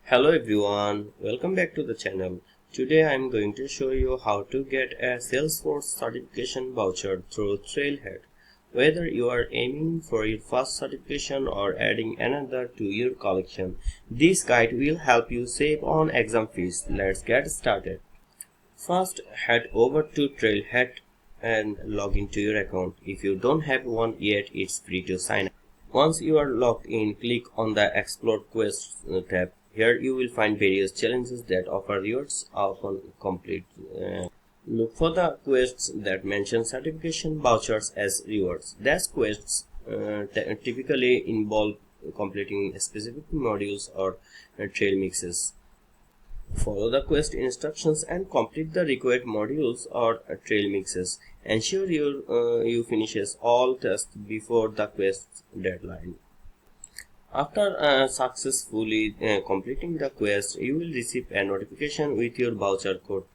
Hello everyone, welcome back to the channel. Today I am going to show you how to get a Salesforce certification voucher through Trailhead. Whether you are aiming for your first certification or adding another to your collection, this guide will help you save on exam fees. Let's get started. First, head over to Trailhead and log into your account. If you don't have one yet, it's free to sign up. Once you are logged in, click on the Explore Quests tab. Here you will find various challenges that offer rewards upon complete. Look for the quests that mention certification vouchers as rewards. These quests typically involve completing specific modules or trail mixes. Follow the quest instructions and complete the required modules or trail mixes. Ensure you finishes all tests before the quest deadline. After successfully completing the quest, you will receive a notification with your voucher code.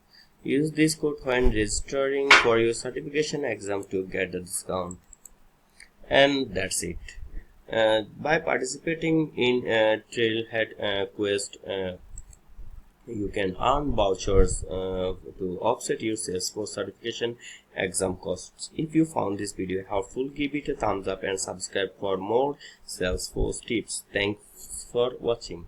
Use this code when registering for your certification exam to get the discount. And that's it. By participating in Trailhead quest, you can earn vouchers to offset your Salesforce certification exam costs. If you found this video helpful, give it a thumbs up and subscribe for more Salesforce tips. Thanks for watching.